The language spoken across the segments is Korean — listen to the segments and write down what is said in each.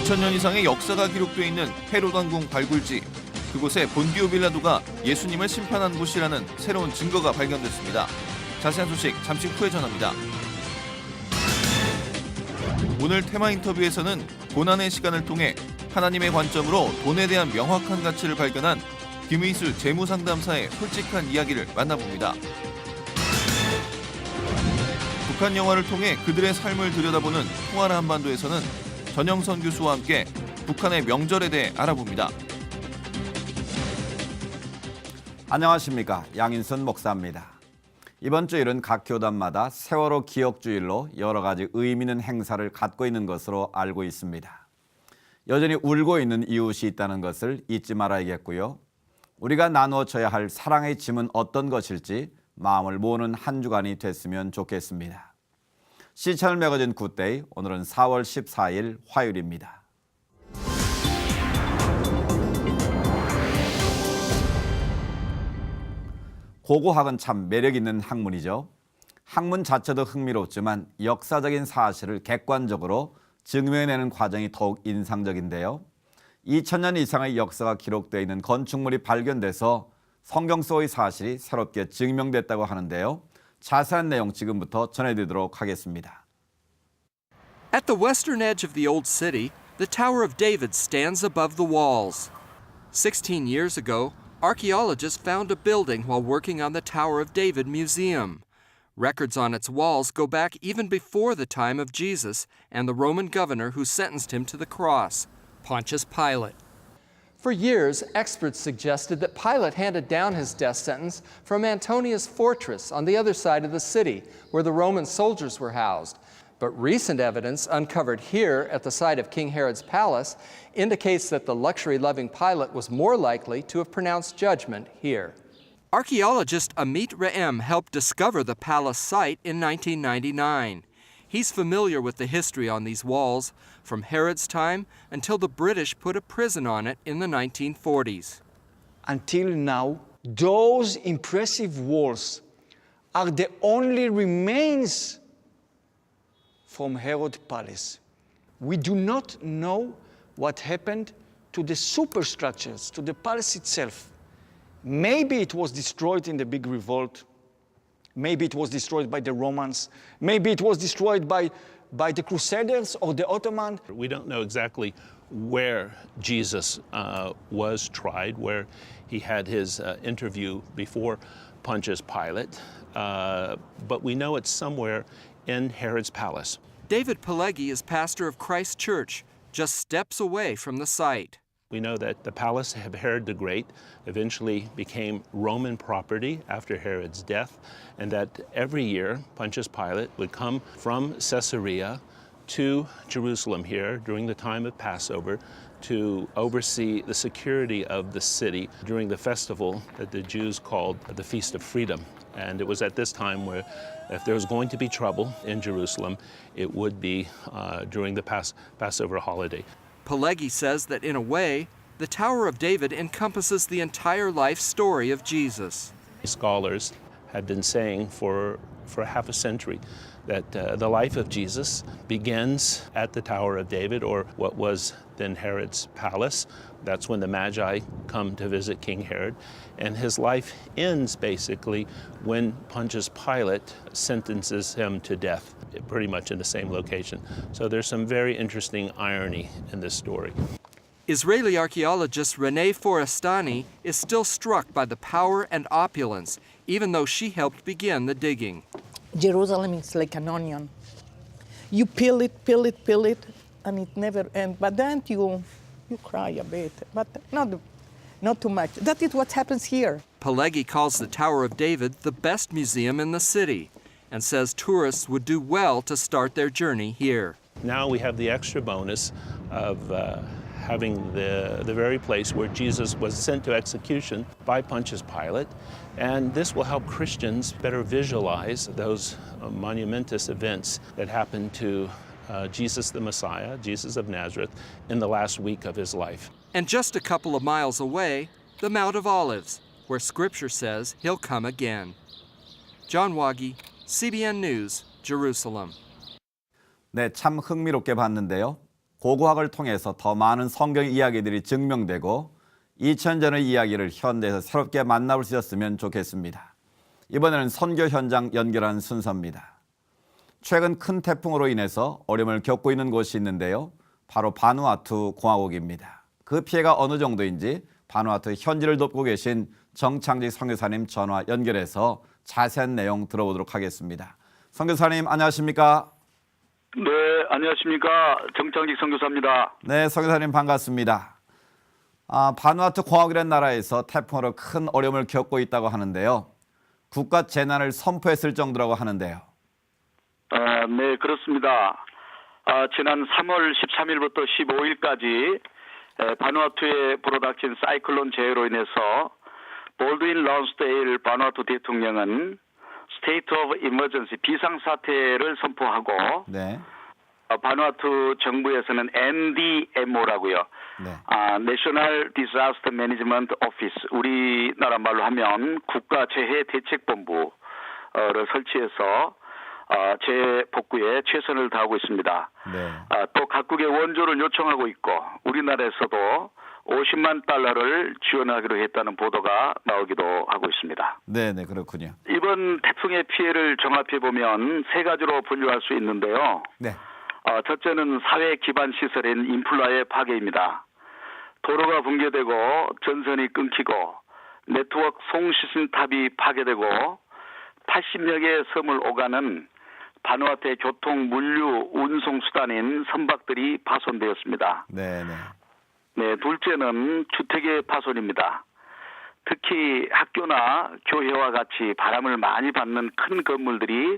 2000년 이상의 역사가 기록되어 있는 헤롯 왕궁 발굴지. 그곳에 본디오 빌라도가 예수님을 심판한 곳이라는 새로운 증거가 발견됐습니다. 자세한 소식 잠시 후에 전합니다. 오늘 테마 인터뷰에서는 고난의 시간을 통해 하나님의 관점으로 돈에 대한 명확한 가치를 발견한 김의수 재무상담사의 솔직한 이야기를 만나봅니다. 북한 영화를 통해 그들의 삶을 들여다보는 통하라 한반도에서는 전영선 교수와 함께 북한의 명절에 대해 알아봅니다. 안녕하십니까, 양인선 목사입니다. 이번 주일은 각 교단마다 세월호 기억주일로 여러 가지 의미 있는 행사를 갖고 있는 것으로 알고 있습니다. 여전히 울고 있는 이웃이 있다는 것을 잊지 말아야겠고요. 우리가 나누어져야 할 사랑의 짐은 어떤 것일지 마음을 모으는 한 주간이 됐으면 좋겠습니다. 시청을 매거진 굿데이, 오늘은 4월 14일 화요일입니다. 고고학은 참 매력 있는 학문이죠. 학문 자체도 흥미롭지만 역사적인 사실을 객관적으로 증명해내는 과정이 더욱 인상적인데요. 2000년 이상의 역사가 기록되어 있는 건축물이 발견돼서 성경 속의 사실이 새롭게 증명됐다고 하는데요. 자세한 내용 지금부터 전해드리도록 하겠습니다. At the western edge of the old city, the Tower of David stands above the walls. 16 years ago, archaeologists found a building while working on the Tower of David Museum. Records on its walls go back even before the time of Jesus and the Roman governor who sentenced him to the cross, Pontius Pilate. For years, experts suggested that Pilate handed down his death sentence from Antonia's fortress on the other side of the city, where the Roman soldiers were housed. But recent evidence uncovered here at the site of King Herod's palace indicates that the luxury-loving Pilate was more likely to have pronounced judgment here. Archaeologist Amit Re'em helped discover the palace site in 1999. He's familiar with the history on these walls, from Herod's time until the British put a prison on it in the 1940s. Until now, those impressive walls are the only remains from Herod's palace. We do not know what happened to the superstructures, to the palace itself. Maybe it was destroyed in the big revolt. Maybe it was destroyed by the Romans. Maybe it was destroyed by the Crusaders or the Ottoman. We don't know exactly where Jesus was tried, where he had his interview before Pontius Pilate, but we know it's somewhere in Herod's palace. David Pileggi is pastor of Christ Church, just steps away from the site. We know that the palace of Herod the Great eventually became Roman property after Herod's death, and that every year Pontius Pilate would come from Caesarea to Jerusalem here during the time of Passover to oversee the security of the city during the festival that the Jews called the Feast of Freedom. And it was at this time where if there was going to be trouble in Jerusalem, it would be during the Passover holiday. Pileggi says that in a way, the Tower of David encompasses the entire life story of Jesus. Scholars have been saying for half a century that the life of Jesus begins at the Tower of David, or what was then Herod's palace. That's when the Magi come to visit King Herod. And his life ends basically when Pontius Pilate sentences him to death, pretty much in the same location. So there's some very interesting irony in this story. Israeli archaeologist Renee Forestani is still struck by the power and opulence, even though she helped begin the digging. Jerusalem is like an onion. You peel it, and it never ends. But then you cry a bit, but not too much. That is what happens here. Pileggi calls the Tower of David the best museum in the city and says tourists would do well to start their journey here. Now we have the extra bonus of having the very place where Jesus was sent to execution by Pontius Pilate. And this will help Christians better visualize those monumentous events that happened to Jesus the Messiah, Jesus of Nazareth, in the last week of his life. And just a couple of miles away, the Mount of Olives, where Scripture says he'll come again. John Wagi, CBN News, Jerusalem. 네, 참 흥미롭게 봤는데요. 고고학을 통해서 더 많은 성경 이야기들이 증명되고 2000년 전의 이야기를 현대에서 새롭게 만나볼 수 있었으면 좋겠습니다. 이번에는 선교 현장 연결하는 순서입니다. 최근 큰 태풍으로 인해서 어려움을 겪고 있는 곳이 있는데요. 바로 바누아투 공화국입니다. 그 피해가 어느 정도인지 바누아투 현지를 돕고 계신 정창직 선교사님 전화 연결해서 자세한 내용 들어보도록 하겠습니다. 선교사님 안녕하십니까? 네, 안녕하십니까. 정창직 선교사입니다. 네, 선교사님 반갑습니다. 바누아투 공화국이라는 나라에서 태풍으로 큰 어려움을 겪고 있다고 하는데요. 국가 재난을 선포했을 정도라고 하는데요. 네, 그렇습니다. 지난 3월 13일부터 15일까지 바누아투에 불어닥친 사이클론 재해로 인해서 볼드윈 런스데일 바누아투 대통령은 스테이트 오브 이머전시 비상사태를 선포하고 네. 바누아투 정부에서는 NDMO라고요. 네. National Disaster Management Office, 우리나라 말로 하면 국가재해대책본부를 설치해서 재복구에 최선을 다하고 있습니다. 네. 또 각국의 원조를 요청하고 있고 우리나라에서도 50만 달러를 지원하기로 했다는 보도가 나오기도 하고 있습니다. 네, 그렇군요. 이번 태풍의 피해를 종합해보면 세 가지로 분류할 수 있는데요. 네. 첫째는 사회 기반 시설인 인플라의 파괴입니다. 도로가 붕괴되고 전선이 끊기고 네트워크 송시신탑이 파괴되고 80여 개의 섬을 오가는 바누아투의 교통, 물류, 운송 수단인 선박들이 파손되었습니다. 네. 네, 둘째는 주택의 파손입니다. 특히 학교나 교회와 같이 바람을 많이 받는 큰 건물들이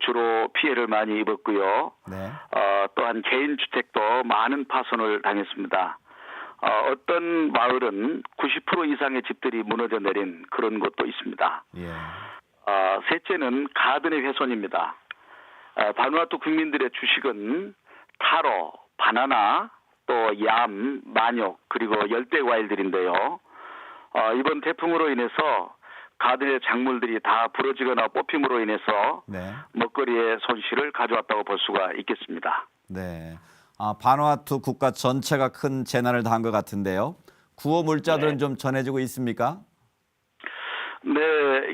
주로 피해를 많이 입었고요. 네. 또한 개인 주택도 많은 파손을 당했습니다. 어떤 마을은 90% 이상의 집들이 무너져 내린 그런 곳도 있습니다. 예. 셋째는 가든의 훼손입니다. 바누아투 국민들의 주식은 타로, 바나나, 또 얌, 만욕, 그리고 열대 과일들인데요. 이번 태풍으로 인해서 가든의 작물들이 다 부러지거나 뽑힘으로 인해서 네. 먹거리의 손실을 가져왔다고 볼 수가 있겠습니다. 네. 바누아투 국가 전체가 큰 재난을 당한 것 같은데요. 구호 물자들은 좀 전해지고 있습니까? 네,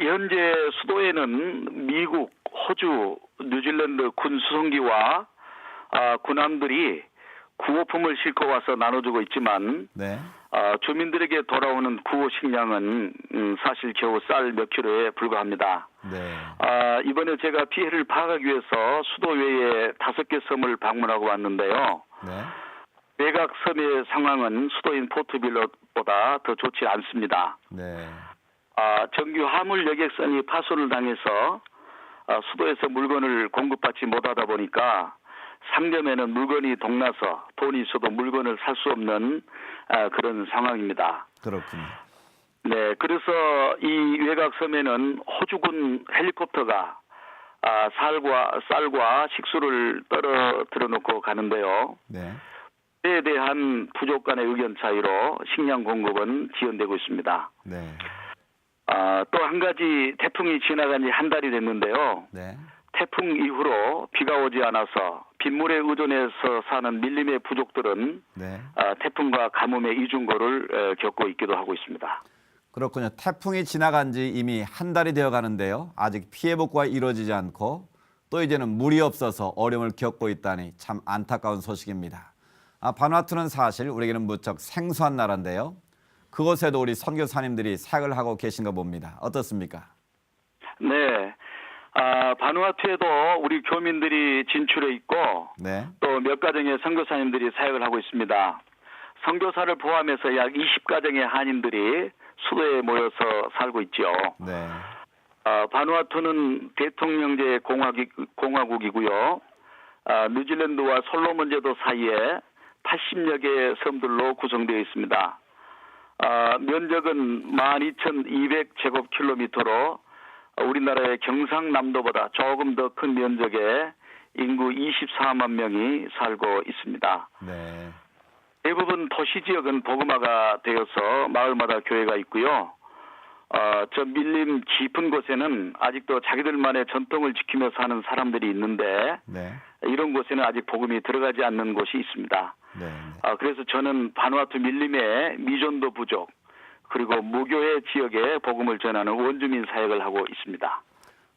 현재 수도에는 미국, 호주, 뉴질랜드 군 수송기와 군함들이 구호품을 싣고 와서 나눠주고 있지만 네. 주민들에게 돌아오는 구호 식량은 사실 겨우 쌀 몇 킬로에 불과합니다. 네. 이번에 제가 피해를 파악하기 위해서 수도 외에 5개 섬을 방문하고 왔는데요. 네. 외곽 섬의 상황은 수도인 포트빌로보다 더 좋지 않습니다. 네. 정규 화물 여객선이 파손을 당해서 수도에서 물건을 공급받지 못하다 보니까 상점에는 물건이 동나서 돈이 있어도 물건을 살 수 없는 그런 상황입니다. 그렇군요. 네, 그래서 이 외곽섬에는 호주군 헬리콥터가 쌀과 식수를 떨어뜨려 놓고 가는데요. 네. 그에 대한 부족 간의 의견 차이로 식량 공급은 지연되고 있습니다. 네. 또 한 가지 태풍이 지나간 지 한 달이 됐는데요. 네. 태풍 이후로 비가 오지 않아서 빗물에 의존해서 사는 밀림의 부족들은 네. 태풍과 가뭄의 이중고를 겪고 있기도 하고 있습니다. 그렇군요. 태풍이 지나간 지 이미 한 달이 되어 가는데요. 아직 피해 복구가 이루어지지 않고 또 이제는 물이 없어서 어려움을 겪고 있다니 참 안타까운 소식입니다. 바누아투는 사실 우리에게는 무척 생소한 나라인데요. 그곳에도 우리 선교사님들이 사역을 하고 계신가 봅니다. 어떻습니까? 네. 바누아투에도 우리 교민들이 진출해 있고 네. 또 몇 가정의 선교사님들이 사역을 하고 있습니다. 선교사를 포함해서 약 20가정의 한인들이 수도에 모여서 살고 있죠. 네. 바누아투는 대통령제 공화국이고요. 뉴질랜드와 솔로몬 제도 사이에 80여 개의 섬들로 구성되어 있습니다. 면적은 12,200제곱킬로미터로 우리나라의 경상남도보다 조금 더 큰 면적에 인구 24만 명이 살고 있습니다. 네. 대부분 도시 지역은 복음화가 되어서 마을마다 교회가 있고요. 저 밀림 깊은 곳에는 아직도 자기들만의 전통을 지키며 사는 사람들이 있는데 네. 이런 곳에는 아직 복음이 들어가지 않는 곳이 있습니다. 네. 그래서 저는 바누아투 밀림의 미존도 부족 그리고 무교회 지역에 복음을 전하는 원주민 사역을 하고 있습니다.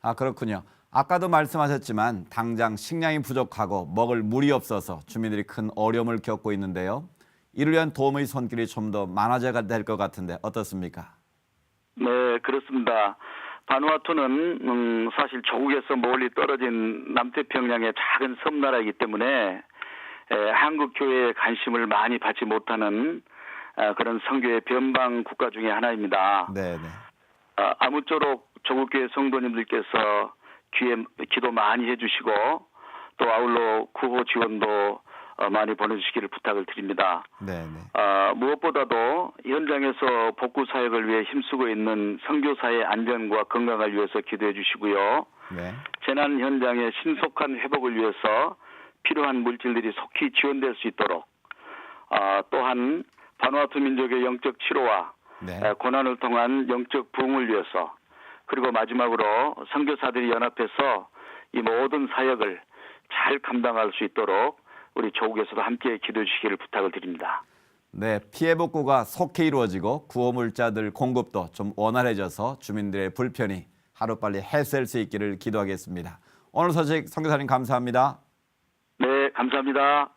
아, 그렇군요. 아까도 말씀하셨지만 당장 식량이 부족하고 먹을 물이 없어서 주민들이 큰 어려움을 겪고 있는데요. 이를 위한 도움의 손길이 좀 더 많아져야 될 것 같은데 어떻습니까? 네, 그렇습니다. 바누아투는 사실 조국에서 멀리 떨어진 남태평양의 작은 섬나라이기 때문에 한국 교회의 관심을 많이 받지 못하는 그런 선교의 변방 국가 중에 하나입니다. 네, 네. 아무쪼록 조국교회 성도님들께서 기도 많이 해주시고 또 아울러 구호 지원도 많이 보내주시기를 부탁을 드립니다. 네, 네. 무엇보다도 현장에서 복구 사역을 위해 힘쓰고 있는 선교사의 안전과 건강을 위해서 기도해 주시고요. 네. 재난 현장의 신속한 회복을 위해서 필요한 물질들이 속히 지원될 수 있도록 또한 바누아투 민족의 영적 치료와 네. 고난을 통한 영적 부흥을 위해서 그리고 마지막으로 선교사들이 연합해서 이 모든 사역을 잘 감당할 수 있도록 우리 조국에서도 함께 기도해 주시기를 부탁을 드립니다. 네, 피해 복구가 속히 이루어지고 구호물자들 공급도 좀 원활해져서 주민들의 불편이 하루빨리 해소될 수 있기를 기도하겠습니다. 오늘 소식 선교사님 감사합니다. 네, 감사합니다.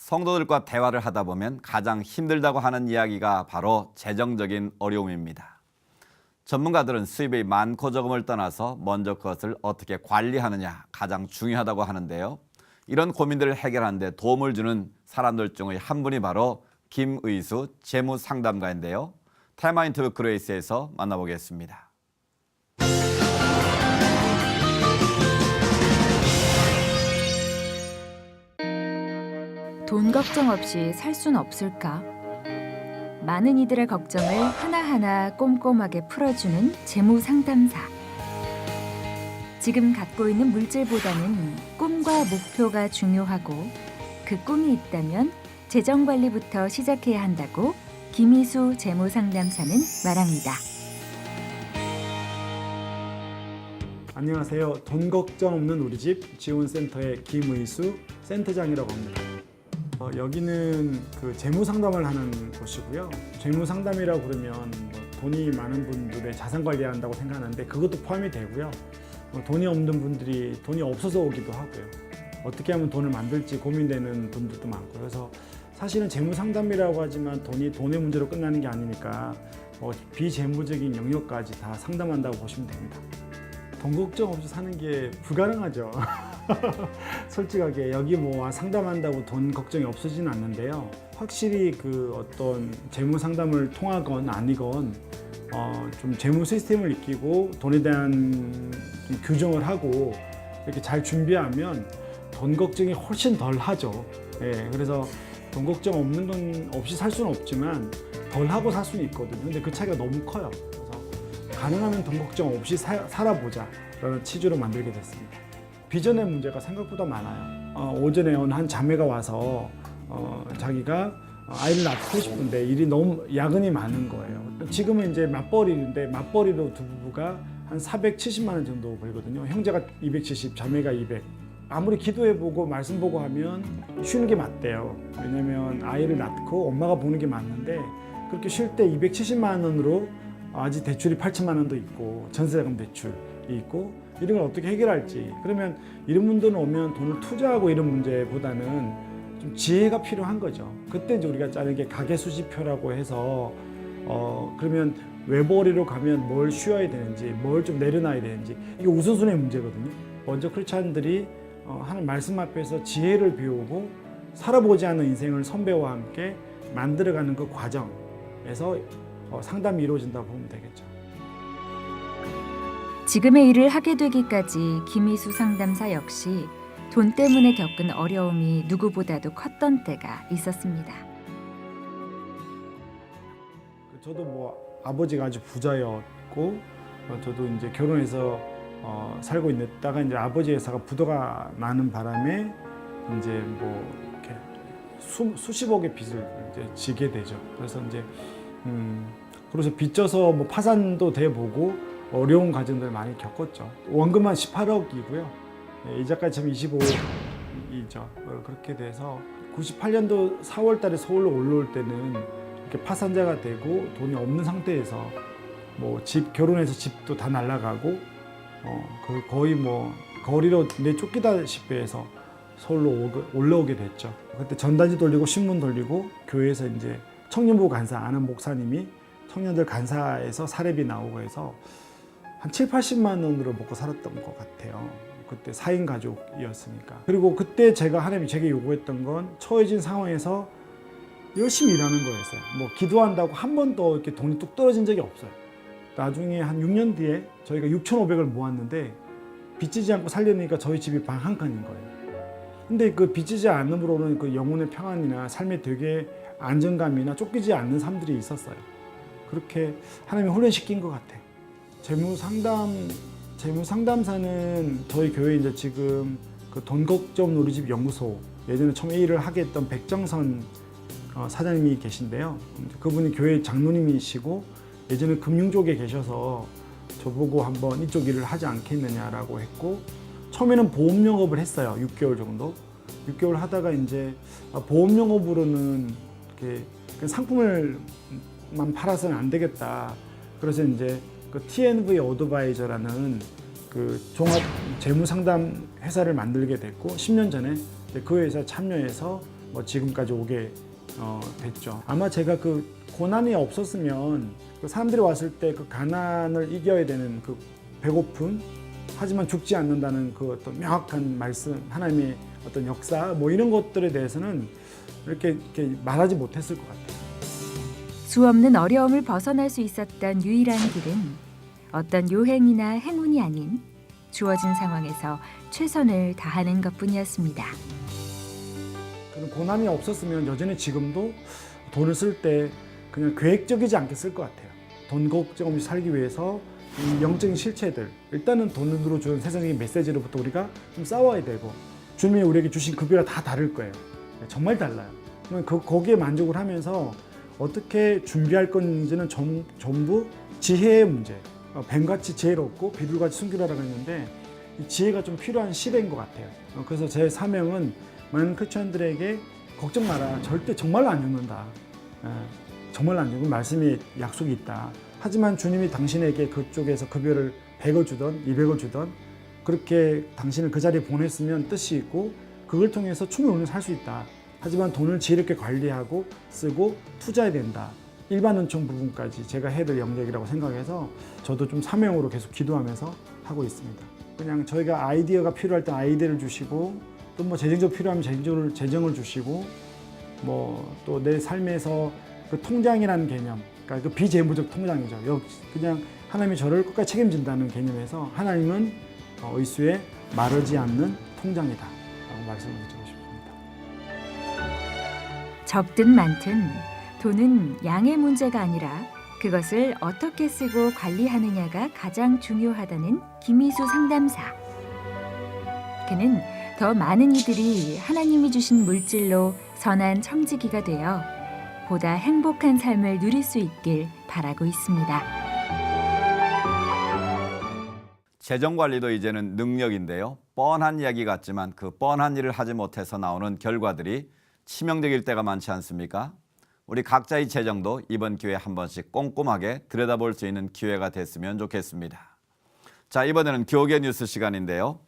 성도들과 대화를 하다 보면 가장 힘들다고 하는 이야기가 바로 재정적인 어려움입니다. 전문가들은 수입의 많고 적음을 떠나서 먼저 그것을 어떻게 관리하느냐 가장 중요하다고 하는데요. 이런 고민들을 해결하는 데 도움을 주는 사람들 중의 한 분이 바로 김의수 재무상담가인데요. 테마 인터뷰 그레이스에서 만나보겠습니다. 돈 걱정 없이 살 순 없을까? 많은 이들의 걱정을 하나하나 꼼꼼하게 풀어주는 재무 상담사. 지금 갖고 있는 물질보다는 꿈과 목표가 중요하고 그 꿈이 있다면 재정 관리부터 시작해야 한다고 김의수 재무 상담사는 말합니다. 안녕하세요. 돈 걱정 없는 우리 집 지원센터의 김의수 센터장이라고 합니다. 여기는 그 재무 상담을 하는 곳이고요. 재무 상담이라고 그러면 돈이 많은 분들의 자산 관리한다고 생각하는데 그것도 포함이 되고요. 돈이 없는 분들이 돈이 없어서 오기도 하고요. 어떻게 하면 돈을 만들지 고민되는 분들도 많고 그래서 사실은 재무 상담이라고 하지만 돈이 돈의 문제로 끝나는 게 아니니까 비재무적인 영역까지 다 상담한다고 보시면 됩니다. 돈 걱정 없이 사는 게 불가능하죠. 솔직하게 여기 상담한다고 돈 걱정이 없어지는 않는데요. 확실히 그 어떤 재무 상담을 통하건 아니건 좀 재무 시스템을 익히고 돈에 대한 좀 규정을 하고 이렇게 잘 준비하면 돈 걱정이 훨씬 덜 하죠. 예, 그래서 돈 걱정 없는 돈 없이 살 수는 없지만 덜 하고 살 수는 있거든요. 근데 그 차이가 너무 커요. 그래서 가능하면 돈 걱정 없이 살아보자 라는 취지로 만들게 됐습니다. 비전의 문제가 생각보다 많아요. 오전에 어느 한 자매가 와서 자기가 아이를 낳고 싶은데 일이 너무 야근이 많은 거예요. 지금은 이제 맞벌이인데 맞벌이로 두 부부가 한 470만 원 정도 벌거든요. 형제가 270, 자매가 200. 아무리 기도해보고 말씀 보고 하면 쉬는 게 맞대요. 왜냐면 아이를 낳고 엄마가 보는 게 맞는데 그렇게 쉴 때 270만 원으로 아직 대출이 8천만 원도 있고 전세자금 대출이 있고 이런 걸 어떻게 해결할지. 그러면 이런 분들은 오면 돈을 투자하고 이런 문제보다는 좀 지혜가 필요한 거죠. 그때 이제 우리가 짜는 게 가계 수지표라고 해서 그러면 외벌이로 가면 뭘 쉬어야 되는지, 뭘 좀 내려놔야 되는지 이게 우선순위 문제거든요. 먼저 크리스찬들이 하는 말씀 앞에서 지혜를 배우고 살아보지 않은 인생을 선배와 함께 만들어가는 그 과정에서 상담이 이루어진다고 보면 되겠죠. 지금의 일을 하게 되기까지 김희수 상담사 역시 돈 때문에 겪은 어려움이 누구보다도 컸던 때가 있었습니다. 저도 뭐 아버지가 아주 부자였고 저도 이제 결혼해서 살고 있다가 이제 아버지 회사가 부도가 나는 바람에 이제 뭐 이렇게 수십억의 빚을 이제 지게 되죠. 그래서 이제 그래서 빚져서 뭐 파산도 돼 보고 어려운 과정들 많이 겪었죠. 원금만 18억이고요. 이자까지 참 25억이죠. 그렇게 돼서 98년도 4월 달에 서울로 올라올 때는 이렇게 파산자가 되고 돈이 없는 상태에서 뭐 집 결혼해서 집도 다 날라가고 거의 뭐 거리로 내쫓기다시피 해서 서울로 올라오게 됐죠. 그때 전단지 돌리고 신문 돌리고 교회에서 이제 청년부 간사 아는 목사님이 청년들 간사에서 사례비 나오고 해서 한 7, 80만 원으로 먹고 살았던 것 같아요. 그때 4인 가족이었으니까. 그리고 그때 제가 하나님이 제게 요구했던 건 처해진 상황에서 열심히 일하는 거였어요. 뭐 기도한다고 한 번도 이렇게 돈이 뚝 떨어진 적이 없어요. 나중에 한 6년 뒤에 저희가 6,500을 모았는데 빚지지 않고 살려니까 저희 집이 방 한 칸인 거예요. 근데 그 빚지지 않음으로는 그 영혼의 평안이나 삶에 되게 안정감이나 쫓기지 않는 삶들이 있었어요. 그렇게 하나님이 훈련시킨 것 같아요. 재무상담사는 저희 교회 이제 지금 그 돈 걱정 우리집 연구소 예전에 처음 일을 하게 했던 백정선 사장님이 계신데요. 그분이 교회 장로님이시고 예전에 금융 쪽에 계셔서 저보고 한번 이쪽 일을 하지 않겠느냐라고 했고 처음에는 보험 영업을 했어요. 6개월 정도. 6개월 하다가 이제 보험 영업으로는 이렇게 상품을만 팔아서는 안 되겠다. 그래서 이제 그 TNV 어드바이저라는 그 종합 재무 상담 회사를 만들게 됐고 10년 전에 그 회사에 참여해서 뭐 지금까지 오게 됐죠. 아마 제가 그 고난이 없었으면 그 사람들이 왔을 때 그 가난을 이겨야 되는 그 배고픔 하지만 죽지 않는다는 그 어떤 명확한 말씀 하나님의 어떤 역사 뭐 이런 것들에 대해서는 이렇게 말하지 못했을 것 같아요. 수없는 어려움을 벗어날 수 있었던 유일한 길은 어떤 요행이나 행운이 아닌 주어진 상황에서 최선을 다하는 것뿐이었습니다. 그런 고난이 없었으면 여전히 지금도 돈을 쓸 때 그냥 계획적이지 않게 쓸 것 같아요. 돈 걱정 없이 살기 위해서 이 영적인 실체들 일단은 돈으로 주는 세상적인 메시지로부터 우리가 좀 싸워야 되고 주님이 우리에게 주신 급여가 다 다를 거예요. 정말 달라요. 그러면 거기에 만족을 하면서 어떻게 준비할 건지는 전부 지혜의 문제. 뱀같이 지혜롭고 비둘같이 순결하라고 했는데 이 지혜가 좀 필요한 시대인 것 같아요. 그래서 제 사명은 많은 크리스천들에게 걱정 마라. 절대 정말로 안 죽는다. 정말로 안 죽는 말씀이 약속이 있다. 하지만 주님이 당신에게 그쪽에서 급여를 100을 주던 200을 주던 그렇게 당신을 그 자리에 보냈으면 뜻이 있고 그걸 통해서 충분히 오늘 살 수 있다. 하지만 돈을 지혜롭게 관리하고 쓰고 투자해야 된다. 일반 은총 부분까지 제가 해야 될 영역이라고 생각해서 저도 좀 사명으로 계속 기도하면서 하고 있습니다. 그냥 저희가 아이디어가 필요할 때 아이디어를 주시고 또 뭐 재정적으로 필요하면 재정을 주시고 뭐 또 내 삶에서 그 통장이라는 개념, 그러니까 그 비재무적 통장이죠. 그냥 하나님이 저를 끝까지 책임진다는 개념에서 하나님은 의수에 마르지 않는 통장이다 라고 말씀을 드리고 싶습니다. 적든 많든 돈은 양의 문제가 아니라 그것을 어떻게 쓰고 관리하느냐가 가장 중요하다는 김희수 상담사. 그는 더 많은 이들이 하나님이 주신 물질로 선한 청지기가 되어 보다 행복한 삶을 누릴 수 있길 바라고 있습니다. 재정관리도 이제는 능력인데요. 뻔한 이야기 같지만 그 뻔한 일을 하지 못해서 나오는 결과들이 치명적일 때가 많지 않습니까? 우리 각자의 재정도 이번 기회에 한 번씩 꼼꼼하게 들여다볼 수 있는 기회가 됐으면 좋겠습니다. 자, 이번에는 교계 뉴스 시간인데요.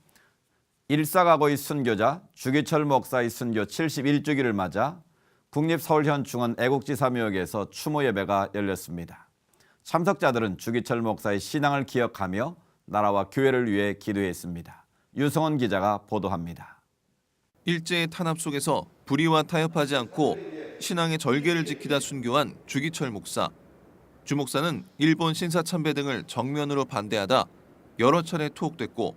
일사가고의 순교자 주기철 목사의 순교 71주기를 맞아 국립서울현충원 애국지사묘역에서 추모 예배가 열렸습니다. 참석자들은 주기철 목사의 신앙을 기억하며 나라와 교회를 위해 기도했습니다. 유성원 기자가 보도합니다. 일제의 탄압 속에서 불의와 타협하지 않고 신앙의 절개를 지키다 순교한 주기철 목사. 주 목사는 일본 신사참배 등을 정면으로 반대하다 여러 차례 투옥됐고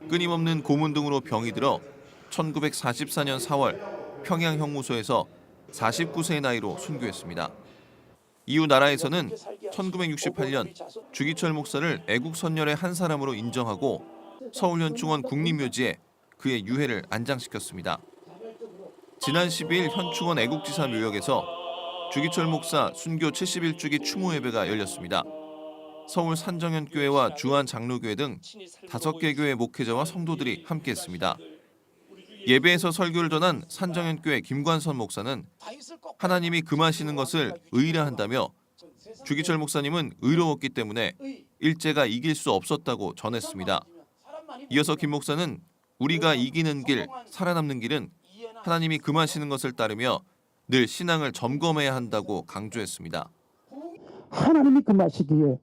끊임없는 고문 등으로 병이 들어 1944년 4월 평양 형무소에서 49세의 나이로 순교했습니다. 이후 나라에서는 1968년 주기철 목사를 애국선열의 한 사람으로 인정하고 서울현충원 국립묘지에 그의 유해를 안장시켰습니다. 지난 12일 현충원 애국지사 묘역에서 주기철 목사 순교 71주기 추모 예배가 열렸습니다. 서울 산정현교회와 주한 장로교회 등 5개 교회 목회자와 성도들이 함께했습니다. 예배에서 설교를 전한 산정현교회 김관선 목사는 하나님이 금하시는 것을 의라 한다며 주기철 목사님은 의로웠기 때문에 일제가 이길 수 없었다고 전했습니다. 이어서 김 목사는 우리가 이기는 길, 살아남는 길은 하나님이 금하시는 것을 따르며 늘 신앙을 점검해야 한다고 강조했습니다. 하나님이 금하시기에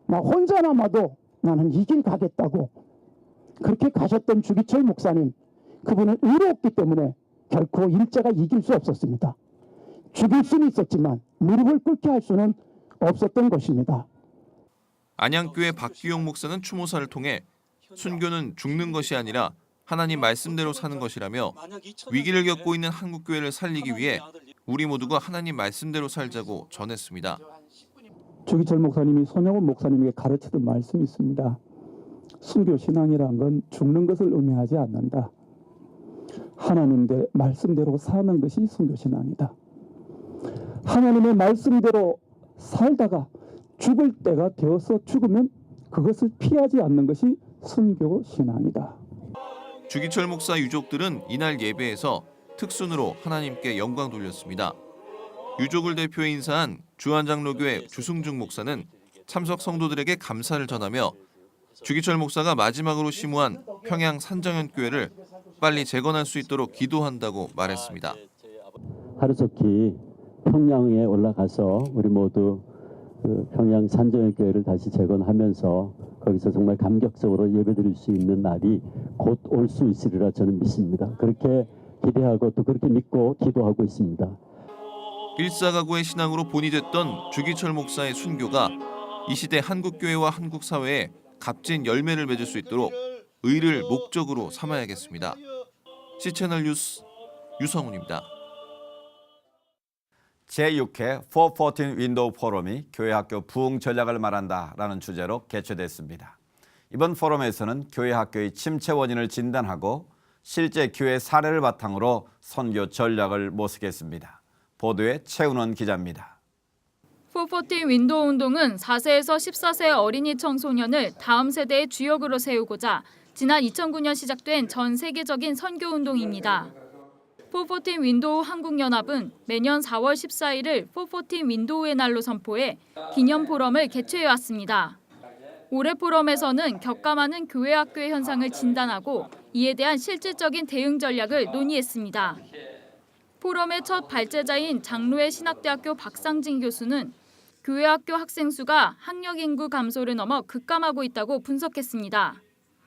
나 혼자 남아도 나는 이 길 가겠다고 그렇게 가셨던 주기철 목사님, 그분은 의로웠기 때문에 결코 일제가 이길 수 없었습니다. 죽일 수는 있었지만 무릎을 꿇게 할 수는 없었던 것입니다. 안양교회 박규용 목사는 추모사를 통해 순교는 죽는 것이 아니라 하나님 말씀대로 사는 것이라며 위기를 겪고 있는 한국교회를 살리기 위해 우리 모두가 하나님 말씀대로 살자고 전했습니다. 주기철 목사님이 손영훈 목사님에게 가르치던 말씀이 있습니다. 순교 신앙이란 건 죽는 것을 의미하지 않는다. 하나님의 말씀대로 사는 것이 순교 신앙이다. 하나님의 말씀대로 살다가 죽을 때가 되어서 죽으면 그것을 피하지 않는 것이 순교 신앙이다. 주기철 목사 유족들은 이날 예배에서 특순으로 하나님께 영광 돌렸습니다. 유족을 대표해 인사한 주한장로교회 주승중 목사는 참석 성도들에게 감사를 전하며 주기철 목사가 마지막으로 심우한 평양 산정현교회를 빨리 재건할 수 있도록 기도한다고 말했습니다. 하루속히 평양에 올라가서 우리 모두 평양 산정현교회를 다시 재건하면서 거기서 정말 감격적으로 예배드릴 수 있는 날이 곧 올 수 있으리라 저는 믿습니다. 그렇게 기대하고 또 그렇게 믿고 기도하고 있습니다. 일사가구의 신앙으로 본이 됐던 주기철 목사의 순교가 이 시대 한국교회와 한국사회에 값진 열매를 맺을 수 있도록 의를 목적으로 삼아야겠습니다. C채널 뉴스 유성훈입니다. 제6회 414 윈도우 포럼이 교회학교 부흥 전략을 말한다라는 주제로 개최됐습니다. 이번 포럼에서는 교회학교의 침체 원인을 진단하고 실제 교회 사례를 바탕으로 선교 전략을 모색했습니다. 보도에 최은원 기자입니다. 414 윈도우 운동은 4세에서 14세 어린이 청소년을 다음 세대의 주역으로 세우고자 지난 2009년 시작된 전 세계적인 선교 운동입니다. 414 윈도우 한국연합은 매년 4월 14일을 414 윈도우의 날로 선포해 기념 포럼을 개최해왔습니다. 올해 포럼에서는 격감하는 교회학교의 현상을 진단하고 이에 대한 실질적인 대응 전략을 논의했습니다. 포럼의 첫 발제자인 장로의 신학대학교 박상진 교수는 교회학교 학생 수가 학력 인구 감소를 넘어 급감하고 있다고 분석했습니다.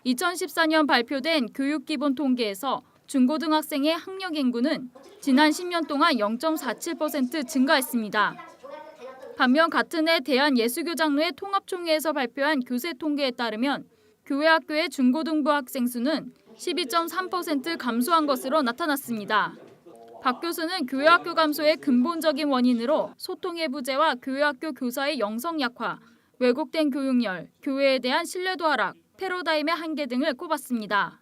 2014년 발표된 교육기본 통계에서 중고등학생의 학력 인구는 지난 10년 동안 0.47% 증가했습니다. 반면 같은 해 대한예수교장로회 통합총회에서 발표한 교세 통계에 따르면 교회학교의 중고등부 학생 수는 12.3% 감소한 것으로 나타났습니다. 박 교수는 교회학교 감소의 근본적인 원인으로 소통의 부재와 교회학교 교사의 영성 약화, 왜곡된 교육열, 교회에 대한 신뢰도 하락, 패러다임의 한계 등을 꼽았습니다.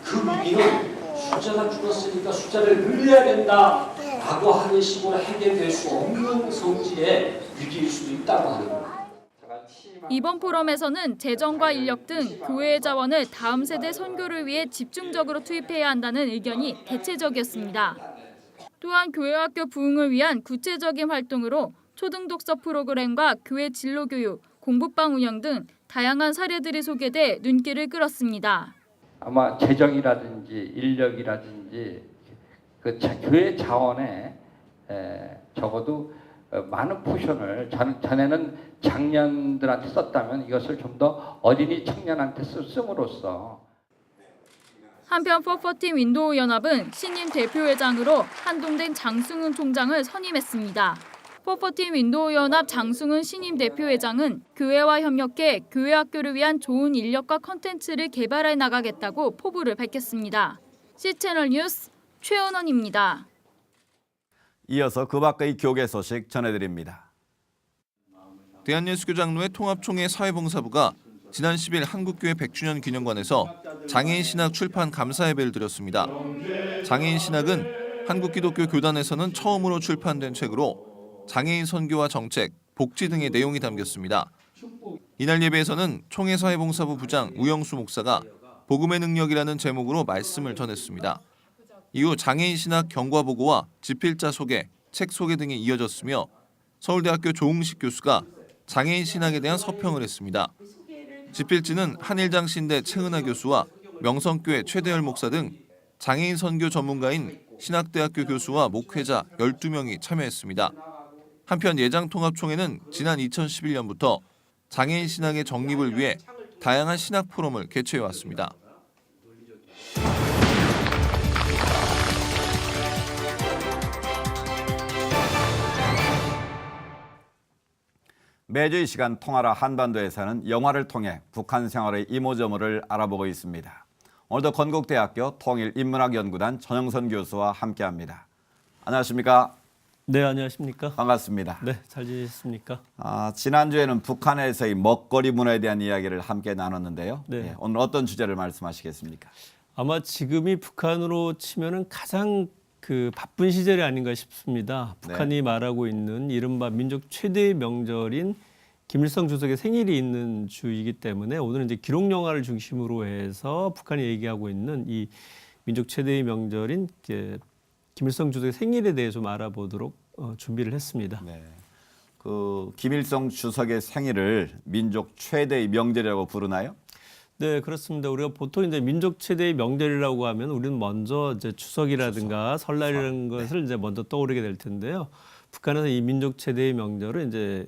그 위기는 숫자가 줄었으니까 숫자를 늘려야 된다라고 하는 식으로 해결될 수 없는 성질의 위기일 수도 있다고 하는 거예요. 이번 포럼에서는 재정과 인력 등 교회의 자원을 다음 세대 선교를 위해 집중적으로 투입해야 한다는 의견이 대체적이었습니다. 또한 교회학교 부흥을 위한 구체적인 활동으로 초등독서 프로그램과 교회 진로교육, 공부방 운영 등 다양한 사례들이 소개돼 눈길을 끌었습니다. 아마 재정이라든지 인력이라든지 그 교회 자원에 적어도 많은 포션을 전에는 장년들한테 썼다면 이것을 좀 더 어린이 청년한테 씀으로써. 한편 414 윈도우 연합은 신임 대표회장으로 한동된 장승훈 총장을 선임했습니다. 414 윈도우 연합 장승훈 신임 대표회장은 교회와 협력해 교회 학교를 위한 좋은 인력과 컨텐츠를 개발해 나가겠다고 포부를 밝혔습니다. C채널 뉴스 최은원입니다. 이어서 그 밖의 교계 소식 전해드립니다. 대한예수교장로회 통합총회 사회봉사부가 지난 10일 한국교회 100주년 기념관에서 장애인 신학 출판 감사 예배를 드렸습니다. 장애인 신학은 한국기독교 교단에서는 처음으로 출판된 책으로 장애인 선교와 정책, 복지 등의 내용이 담겼습니다. 이날 예배에서는 총회 사회봉사부 부장 우영수 목사가 복음의 능력이라는 제목으로 말씀을 전했습니다. 이후 장애인 신학 경과보고와 집필자 소개, 책 소개 등이 이어졌으며 서울대학교 조웅식 교수가 장애인 신학에 대한 서평을 했습니다. 집필지는 한일장 신대 최은하 교수와 명성교회 최대열 목사 등 장애인 선교 전문가인 신학대학교 교수와 목회자 12명이 참여했습니다. 한편 예장통합총회는 지난 2011년부터 장애인 신학의 정립을 위해 다양한 신학 포럼을 개최해왔습니다. 매주 이 시간 통하라 한반도에서는 영화를 통해 북한 생활의 이모저모를 알아보고 있습니다. 오늘도 건국대학교 통일인문학연구단 전영선 교수와 함께합니다. 안녕하십니까? 네, 안녕하십니까? 반갑습니다. 네, 잘 지내셨습니까? 지난주에는 북한에서의 먹거리 문화에 대한 이야기를 함께 나눴는데요. 네. 오늘 어떤 주제를 말씀하시겠습니까? 아마 지금이 북한으로 치면은 가장 바쁜 시절이 아닌가 싶습니다. 북한이 말하고 있는 이른바 민족 최대의 명절인 김일성 주석의 생일이 있는 주이기 때문에 오늘은 이제 기록 영화를 중심으로 해서 북한이 얘기하고 있는 이 민족 최대의 명절인 김일성 주석의 생일에 대해 좀 알아보도록 준비를 했습니다. 네. 김일성 주석의 생일을 민족 최대의 명절이라고 부르나요? 네, 그렇습니다. 우리가 보통 이제 민족 최대의 명절이라고 하면 우리는 먼저 이제 추석이라든가 설날이라는 것을 이제 먼저 떠오르게 될 텐데요. 북한에서 이 민족 최대의 명절은 이제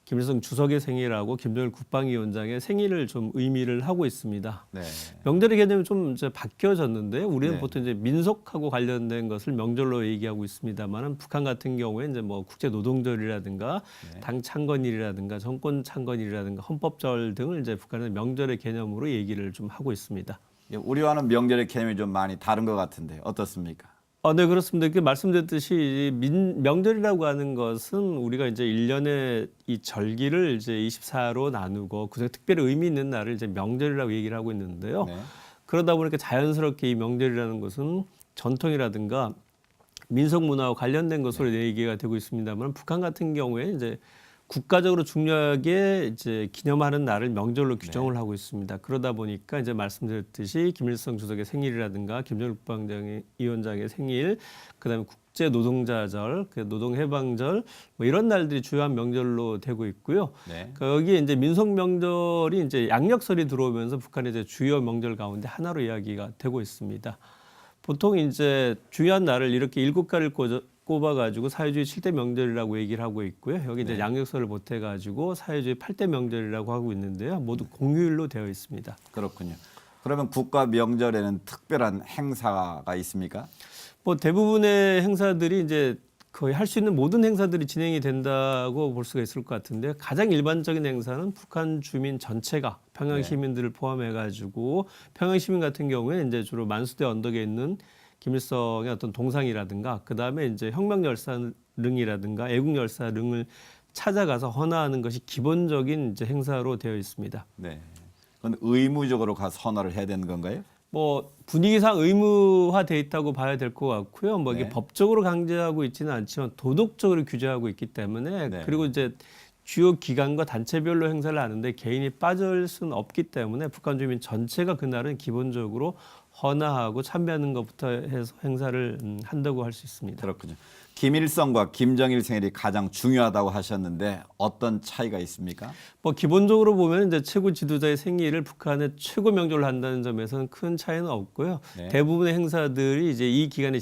김일성 주석의 생일하고 김정일 국방위원장의 생일을 좀 의미를 하고 있습니다. 네. 명절의 개념이 좀 이제 바뀌어졌는데 우리는 네. 보통 이제 민속하고 관련된 것을 명절로 얘기하고 있습니다만은 북한 같은 경우에 이제 뭐 국제 노동절이라든가 당 창건일이라든가 정권 창건일이라든가 헌법절 등을 이제 북한은 명절의 개념으로 얘기를 좀 하고 있습니다. 우리와는 명절의 개념이 좀 많이 다른 것 같은데 어떻습니까? 네, 그렇습니다. 이렇게 말씀드렸듯이 명절이라고 하는 것은 우리가 이제 1년의 이 절기를 이제 24로 나누고 그중에 특별히 의미 있는 날을 이제 명절이라고 얘기를 하고 있는데요. 네. 그러다 보니까 자연스럽게 이 명절이라는 것은 전통이라든가 민속 문화와 관련된 것으로 얘기가 되고 있습니다만 북한 같은 경우에 이제 국가적으로 중요하게 이제 기념하는 날을 명절로 규정을 하고 있습니다. 그러다 보니까 이제 말씀드렸듯이 김일성 주석의 생일이라든가 김정일 국방위원장의 생일, 그다음에 국제 노동자절, 노동해방절 뭐 이런 날들이 주요한 명절로 되고 있고요. 네. 그러니까 여기에 이제 민속 명절이 이제 양력설이 들어오면서 북한의 이제 주요 명절 가운데 하나로 이야기가 되고 있습니다. 보통 이제 주요한 날을 이렇게 7가지를 꼽아가지고 사회주의 7대 명절이라고 얘기를 하고 있고요. 여기 이제 양력설을 보태가지고 사회주의 8대 명절이라고 하고 있는데요. 모두 공휴일로 되어 있습니다. 그렇군요. 그러면 국가 명절에는 특별한 행사가 있습니까? 뭐 대부분의 행사들이 이제 거의 할 수 있는 모든 행사들이 진행이 된다고 볼 수가 있을 것 같은데 가장 일반적인 행사는 북한 주민 전체가 평양 시민들을 포함해가지고 평양 시민 같은 경우에 이제 주로 만수대 언덕에 있는 김일성의 어떤 동상이라든가 그다음에 이제 혁명열사릉이라든가 애국열사릉을 찾아가서 헌화하는 것이 기본적인 이제 행사로 되어 있습니다. 네. 그건 의무적으로 가서 헌화를 해야 되는 건가요? 뭐 분위기상 의무화돼 있다고 봐야 될 것 같고요. 뭐 이게 법적으로 강제하고 있지는 않지만 도덕적으로 규제하고 있기 때문에 그리고 이제 주요 기관과 단체별로 행사를 하는데 개인이 빠질 수는 없기 때문에 북한 주민 전체가 그날은 기본적으로 헌화하고 참배하는 것부터 해서 행사를 한다고 할 수 있습니다. 그렇군요. 김일성과 김정일 생일이 가장 중요하다고 하셨는데 어떤 차이가 있습니까? 뭐 기본적으로 보면 이제 최고 지도자의 생일을 북한의 최고 명절로 한다는 점에서는 큰 차이는 없고요. 네. 대부분의 행사들이 이제 이 기간에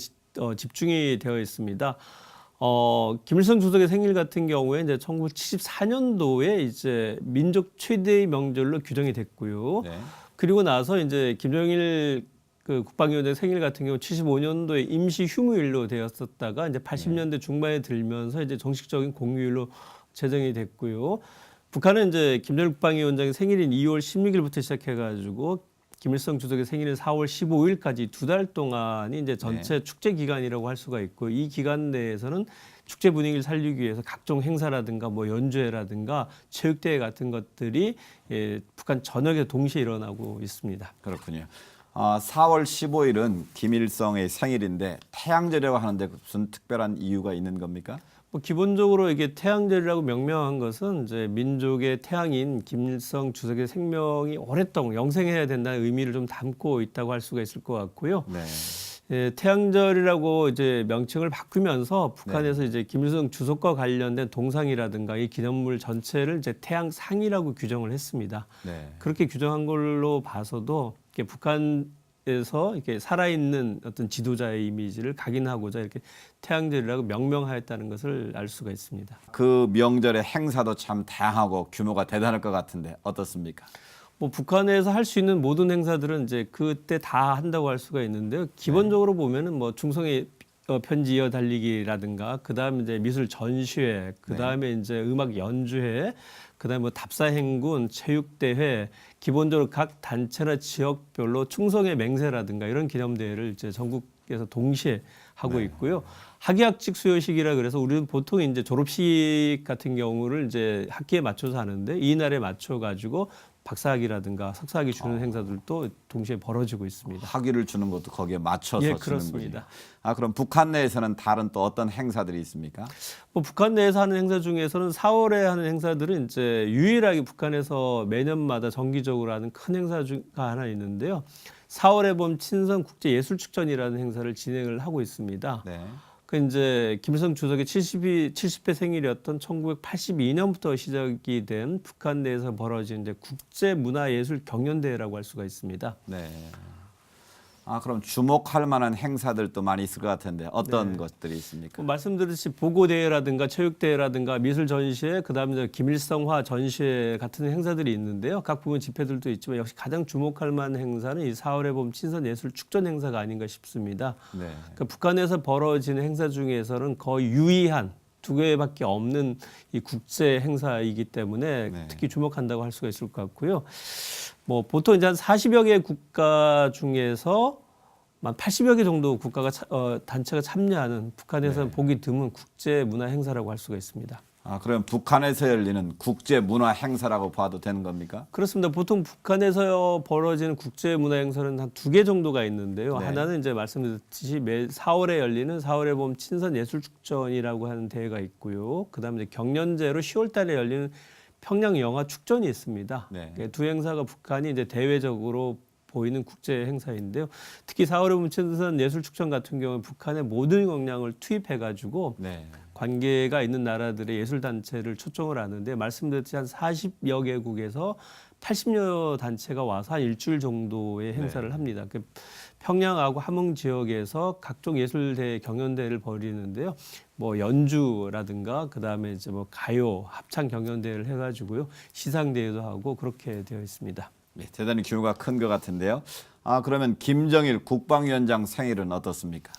집중이 되어 있습니다. 김일성 주석의 생일 같은 경우에 이제 1974년도에 이제 민족 최대의 명절로 규정이 됐고요. 네. 그리고 나서 이제 김정일 국방위원장 생일 같은 경우 75년도에 임시 휴무일로 되었었다가 이제 80년대 중반에 들면서 이제 정식적인 공휴일로 제정이 됐고요. 북한은 이제 김정일 국방위원장의 생일인 2월 16일부터 시작해가지고 김일성 주석의 생일인 4월 15일까지 2달 동안이 이제 전체 축제 기간이라고 할 수가 있고 이 기간 내에서는 축제 분위기를 살리기 위해서 각종 행사라든가 뭐 연주회라든가 체육대회 같은 것들이 북한 전역에 동시에 일어나고 있습니다. 그렇군요. 4월 15일은 김일성의 생일인데 태양절이라고 하는데 무슨 특별한 이유가 있는 겁니까? 뭐 기본적으로 이게 태양절이라고 명명한 것은 이제 민족의 태양인 김일성 주석의 생명이 오랫동안 영생해야 된다는 의미를 좀 담고 있다고 할 수가 있을 것 같고요. 네. 태양절이라고 이제 명칭을 바꾸면서 북한에서 이제 김일성 주석과 관련된 동상이라든가 이 기념물 전체를 이제 태양상이라고 규정을 했습니다. 네. 그렇게 규정한 걸로 봐서도 북한에서 이렇게 살아있는 어떤 지도자의 이미지를 각인하고자 이렇게 태양절이라고 명명하였다는 것을 알 수가 있습니다. 그 명절의 행사도 참 다양하고 규모가 대단할 것 같은데 어떻습니까? 뭐 북한에서 할 수 있는 모든 행사들은 이제 그때 다 한다고 할 수가 있는데요. 기본적으로 보면은 뭐 중성의 편지 이어 달리기라든가 그다음에 이제 미술 전시회, 그다음에 이제 음악 연주회, 그다음에 뭐 답사행군, 체육대회, 기본적으로 각 단체나 지역별로 충성의 맹세라든가 이런 기념대회를 이제 전국에서 동시에 하고 있고요. 학예학직 수여식이라 그래서 우리는 보통 이제 졸업식 같은 경우를 이제 학기에 맞춰서 하는데 이 날에 맞춰 가지고 박사학위라든가 석사학위 주는 행사들도 동시에 벌어지고 있습니다. 학위를 주는 것도 거기에 맞춰서 주는 그렇습니다. 거죠. 그럼 북한 내에서는 다른 또 어떤 행사들이 있습니까? 뭐 북한 내에서 하는 행사 중에서는 4월에 하는 행사들은 이제 유일하게 북한에서 매년마다 정기적으로 하는 큰 행사가 하나 있는데요. 4월에 보면 친선 국제 예술 축전이라는 행사를 진행을 하고 있습니다. 네. 그 이제 김일성 주석의 70회 생일이었던 1982년부터 시작이 된 북한 내에서 벌어진 이제 국제 문화예술 경연대회라고 할 수가 있습니다. 네. 그럼 주목할 만한 행사들도 많이 있을 것 같은데 어떤 것들이 있습니까? 말씀드렸듯이 보고대회라든가 체육대회라든가 미술 전시회, 그다음에 김일성화 전시회 같은 행사들이 있는데요. 각 부문 집회들도 있지만 역시 가장 주목할 만한 행사는 이 4월에 보면 친선예술 축전 행사가 아닌가 싶습니다. 네. 그러니까 북한에서 벌어지는 행사 중에서는 거의 유의한 2개밖에 없는 이 국제 행사이기 때문에 특히 주목한다고 할 수가 있을 것 같고요. 뭐 보통 이제 한 40여 개 국가 중에서 한 80여 개 정도 국가가 단체가 참여하는 북한에서는 보기 드문 국제 문화 행사라고 할 수가 있습니다. 그럼 북한에서 열리는 국제 문화 행사라고 봐도 되는 겁니까? 그렇습니다. 보통 북한에서 벌어지는 국제 문화 행사는 한 2개 정도가 있는데요. 하나는 이제 말씀드렸듯이 매 4월에 열리는 4월에 보면 친선 예술 축전이라고 하는 대회가 있고요. 그다음에 이제 경연제로 10월 달에 열리는 평양 영화 축전이 있습니다. 두 행사가 북한이 이제 대외적으로 보이는 국제 행사인데요. 특히 4월에 보면 친선 예술 축전 같은 경우는 북한의 모든 역량을 투입해가지고 관계가 있는 나라들의 예술 단체를 초청을 하는데 말씀드렸듯이 한 40여 개국에서 80여 단체가 와서 한 일주일 정도의 행사를 합니다. 평양하고 함흥 지역에서 각종 예술대회 경연대회를 벌이는데요. 뭐 연주라든가 그다음에 이제 뭐 가요 합창 경연대회를 해가지고요. 시상대회도 하고 그렇게 되어 있습니다. 대단히 규모가 큰 것 같은데요. 그러면 김정일 국방위원장 생일은 어떻습니까?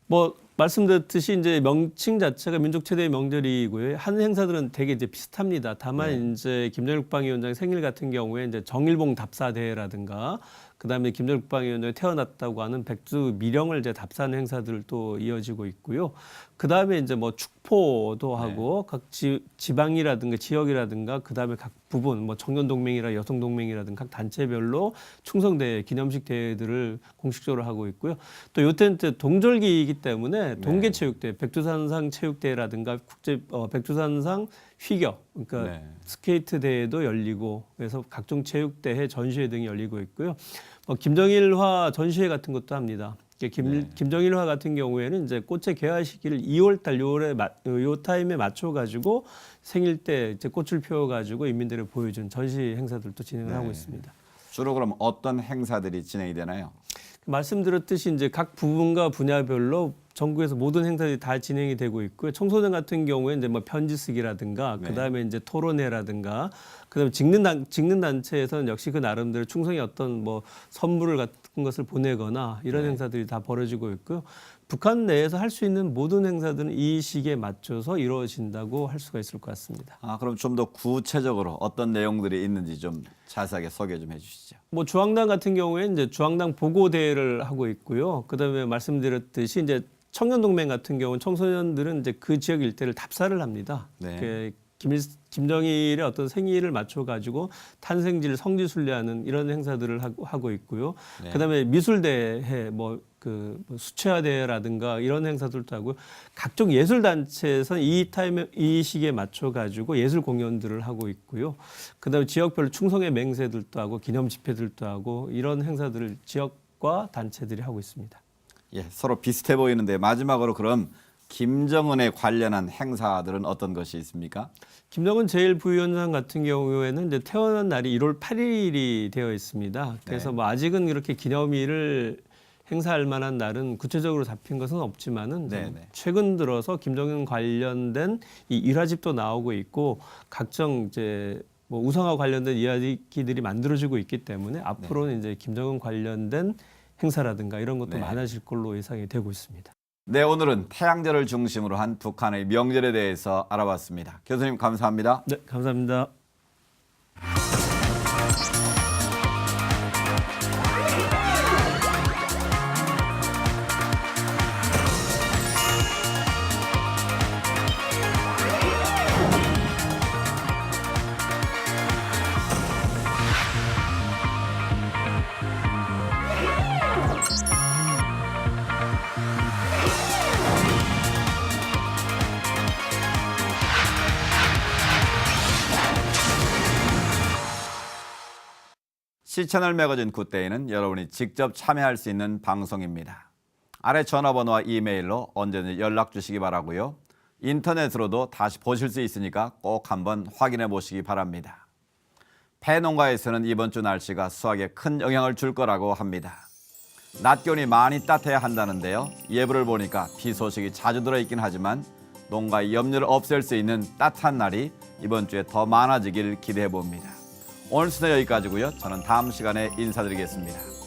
뭐 말씀드렸듯이 이제 명칭 자체가 민족 최대의 명절이고요. 하는 행사들은 되게 이제 비슷합니다. 다만 이제 김정일 국방위원장 생일 같은 경우에 이제 정일봉 답사 대회라든가 그다음에 김정일 국방위원장이 태어났다고 하는 백두 미령을 이제 답사하는 행사들도 이어지고 있고요. 그다음에 이제 뭐 축포도 하고 각 지방이라든가 지역이라든가 그다음에 각 부분, 뭐 청년동맹이나 여성동맹이라든가 각 단체별로 충성대회, 기념식 대회들을 공식적으로 하고 있고요. 또 요때는 동절기이기 때문에 동계체육대회, 백두산상 체육대회라든가 백두산상 휘겨, 그러니까 스케이트 대회도 열리고 그래서 각종 체육대회, 전시회 등이 열리고 있고요. 김정일화 전시회 같은 것도 합니다. 김정일화 같은 경우에는 이제 꽃의 개화 시기를 2월달 요 타임에 맞춰 가지고 생일 때 이제 꽃을 피워 가지고 인민들을 보여준 전시 행사들도 진행을 하고 있습니다. 주로 그럼 어떤 행사들이 진행이 되나요? 말씀드렸듯이 이제 각 부분과 분야별로 전국에서 모든 행사들이 다 진행이 되고 있고요. 청소년 같은 경우에 이제 뭐 편지 쓰기라든가 그다음에 이제 토론회라든가 그다음에 직능 단체에서는 역시 그 나름대로 충성의 어떤 뭐 선물을 같은 것을 보내거나 이런 행사들이 다 벌어지고 있고요. 북한 내에서 할 수 있는 모든 행사들은 이 시기에 맞춰서 이루어진다고 할 수가 있을 것 같습니다. 그럼 좀 더 구체적으로 어떤 내용들이 있는지 좀 자세하게 소개 좀 해주시죠. 뭐 주황당 같은 경우에 이제 주황당 보고 대회를 하고 있고요. 그다음에 말씀드렸듯이 이제 청년동맹 같은 경우는 청소년들은 이제 그 지역 일대를 답사를 합니다. 김정일의 어떤 생일을 맞춰 가지고 탄생지를 성지 순례하는 이런 행사들을 하고 있고요. 그다음에 미술대회, 수채화 대회라든가 이런 행사들도 하고 각종 예술 단체에서 이 시기에 맞춰 가지고 예술 공연들을 하고 있고요. 그다음에 지역별로 충성의 맹세들도 하고 기념 집회들도 하고 이런 행사들을 지역과 단체들이 하고 있습니다. 서로 비슷해 보이는데 마지막으로 그럼 김정은에 관련한 행사들은 어떤 것이 있습니까? 김정은 제1부위원장 같은 경우에는 이제 태어난 날이 1월 8일이 되어 있습니다. 그래서 뭐 아직은 이렇게 기념일을 행사할 만한 날은 구체적으로 잡힌 것은 없지만은 최근 들어서 김정은 관련된 이 일화집도 나오고 있고 각종 이제 뭐 우상화 관련된 이야기들이 만들어지고 있기 때문에 앞으로는 이제 김정은 관련된 행사라든가 이런 것도 많아질 걸로 예상이 되고 있습니다. 네, 오늘은 태양절을 중심으로 한 북한의 명절에 대해서 알아봤습니다. 교수님 감사합니다. 네, 감사합니다. 시채널 매거진 굿데이는 여러분이 직접 참여할 수 있는 방송입니다. 아래 전화번호와 이메일로 언제든지 연락 주시기 바라고요. 인터넷으로도 다시 보실 수 있으니까 꼭 한번 확인해 보시기 바랍니다. 폐농가에서는 이번 주 날씨가 수확에 큰 영향을 줄 거라고 합니다. 낮 기온이 많이 따뜻해야 한다는데요. 예보를 보니까 비 소식이 자주 들어있긴 하지만 농가의 염려를 없앨 수 있는 따뜻한 날이 이번 주에 더 많아지길 기대해 봅니다. 오늘 순서 여기까지고요. 저는 다음 시간에 인사드리겠습니다.